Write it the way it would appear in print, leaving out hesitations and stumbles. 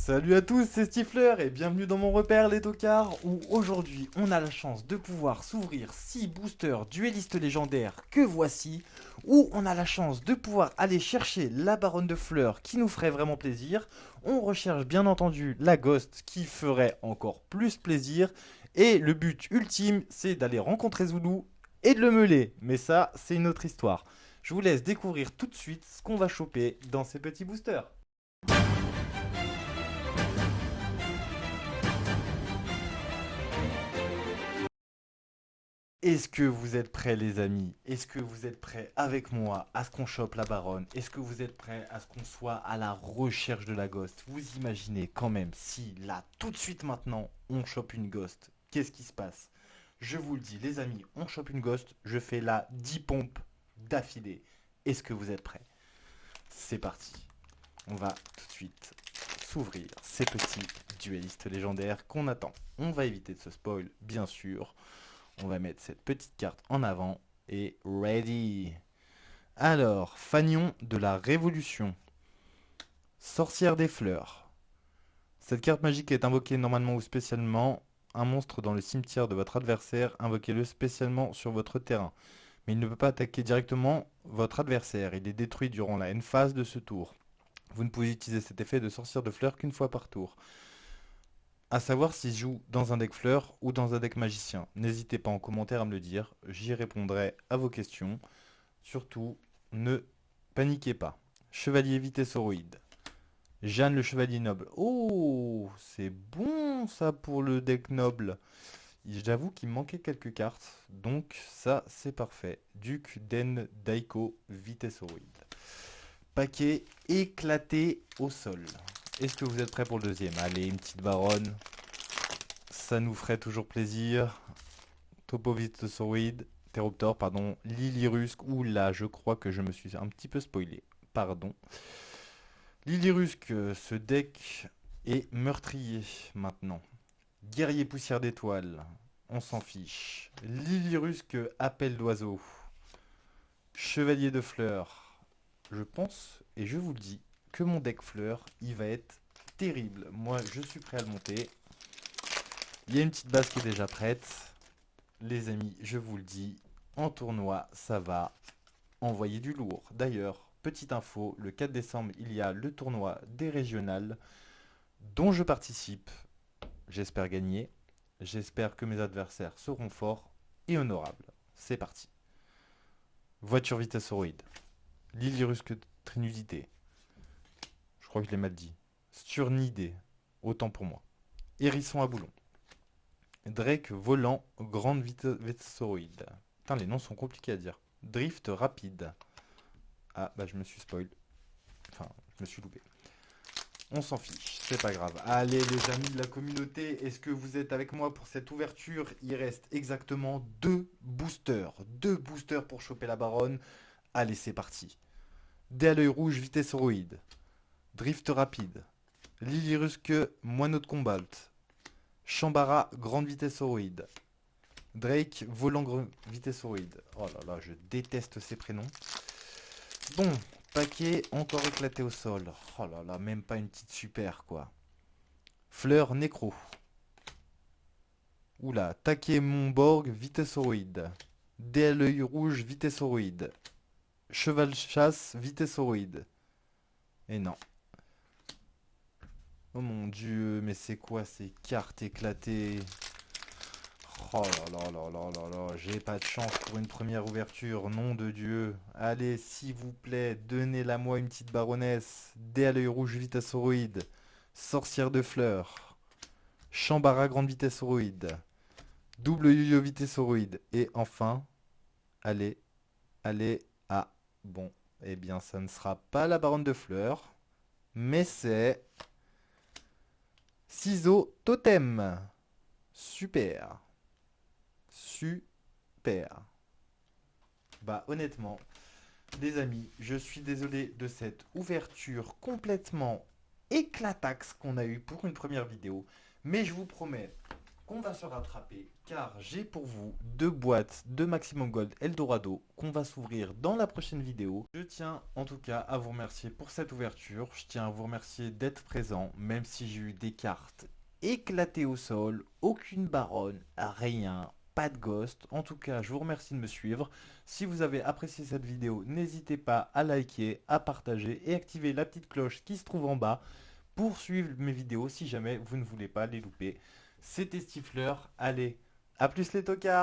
Salut à tous, c'est Stifler et bienvenue dans mon repère les tocards où aujourd'hui on a la chance de pouvoir s'ouvrir 6 boosters duellistes légendaires que voici, où on a la chance de pouvoir aller chercher la baronne de fleurs qui nous ferait vraiment plaisir, on recherche bien entendu la ghost qui ferait encore plus plaisir, et le but ultime c'est d'aller rencontrer Zoulou et de le meuler, mais ça c'est une autre histoire. Je vous laisse découvrir tout de suite ce qu'on va choper dans ces petits boosters. Est-ce que vous êtes prêts les amis? Est-ce que vous êtes prêts avec moi à ce qu'on chope la baronne? Est-ce que vous êtes prêts à ce qu'on soit à la recherche de la ghost? Vous imaginez quand même si là tout de suite maintenant on chope une ghost, qu'est-ce qui se passe? Je vous le dis les amis, on chope une ghost, je fais là 10 pompes d'affilée. Est-ce que vous êtes prêts? C'est parti. On va tout de suite s'ouvrir ces petits duellistes légendaires qu'on attend. On va éviter de se spoil bien sûr. On va mettre cette petite carte en avant et ready. Alors, Fanion de la Révolution. Sorcière des fleurs. Cette carte magique est invoquée normalement ou spécialement un monstre dans le cimetière de votre adversaire. Invoquez-le spécialement sur votre terrain. Mais il ne peut pas attaquer directement votre adversaire. Il est détruit durant la end phase de ce tour. Vous ne pouvez utiliser cet effet de sorcière de fleurs qu'une fois par tour. À savoir s'il joue dans un deck fleurs ou dans un deck magicien. N'hésitez pas en commentaire à me le dire, j'y répondrai à vos questions. Surtout, ne paniquez pas. Chevalier Vitessoroïde. Jeanne le Chevalier Noble. Oh, c'est bon ça pour le deck noble. J'avoue qu'il manquait quelques cartes, donc ça c'est parfait. Duc Den Daiko Vitessoroïde. Paquet éclaté au sol. Est-ce que vous êtes prêts pour le deuxième? Allez, une petite baronne. Ça nous ferait toujours plaisir. Topovitosauroid, Pteroptor, pardon, Lilirusque. Oula, je crois que je me suis un petit peu spoilé. Pardon. Lilirusque, ce deck est meurtrier maintenant. Guerrier poussière d'étoiles, on s'en fiche. Lilirusque, appel d'oiseau. Chevalier de fleurs. Je pense, et je vous le dis, que mon deck fleurs, il va être terrible. Moi, je suis prêt à le monter. Il y a une petite base qui est déjà prête. Les amis, je vous le dis, en tournoi, ça va envoyer du lourd. D'ailleurs, petite info, le 4 décembre, il y a le tournoi des régionales dont je participe. J'espère gagner. J'espère que mes adversaires seront forts et honorables. C'est parti. Voiture vitesse oroïde. Lilirusque trinudité. Je crois que je l'ai mal dit. Sturnidé. Autant pour moi. Hérisson à boulon. Drake volant grande vitessoroïde. Putain, les noms sont compliqués à dire. Drift rapide. Ah, bah je me suis spoil. Enfin, je me suis loupé. On s'en fiche, c'est pas grave. Allez, les amis de la communauté, est-ce que vous êtes avec moi pour cette ouverture? Il reste exactement deux boosters. Deux boosters pour choper la baronne. Allez, c'est parti. Dé à l'œil rouge, vitesse héroïde. Drift rapide. Lilirusque, moineau de cobalt. Chambara, grande vitesse héroïde. Drake, volant vitesse héroïde. Oh là là, je déteste ces prénoms. Bon, paquet encore éclaté au sol. Oh là là, même pas une petite super quoi. Fleur nécro. Oula, taquet Montborg, vitesse héroïde. Dé à l'œil rouge, vitesse héroïde. Cheval chasse, vitesse héroïde. Et non. Oh mon dieu, mais c'est quoi ces cartes éclatées? Oh là là là là là là, j'ai pas de chance pour une première ouverture, nom de Dieu. Allez, s'il vous plaît, donnez-la moi une petite baronesse. Dé à l'œil rouge vitesse héroïde. Sorcière de fleurs. Chambara grande vitesse héroïde. Double yo-yo vitesse héroïde. Et enfin, allez, allez, ah, bon, eh bien ça ne sera pas la baronne de fleurs, mais c'est ciseaux totem. Super. Super. Bah honnêtement, les amis, je suis désolé de cette ouverture complètement éclataxe qu'on a eue pour une première vidéo, mais je vous promets qu'on va se rattraper car j'ai pour vous deux boîtes de Maximum Gold Eldorado qu'on va s'ouvrir dans la prochaine vidéo. Je tiens en tout cas à vous remercier pour cette ouverture. Je tiens à vous remercier d'être présent, même si j'ai eu des cartes éclatées au sol, aucune baronne, rien, pas de ghost. En tout cas, je vous remercie de me suivre. Si vous avez apprécié cette vidéo, n'hésitez pas à liker, à partager et activer la petite cloche qui se trouve en bas pour suivre mes vidéos si jamais vous ne voulez pas les louper. C'était Stifler, allez, à plus les tocards!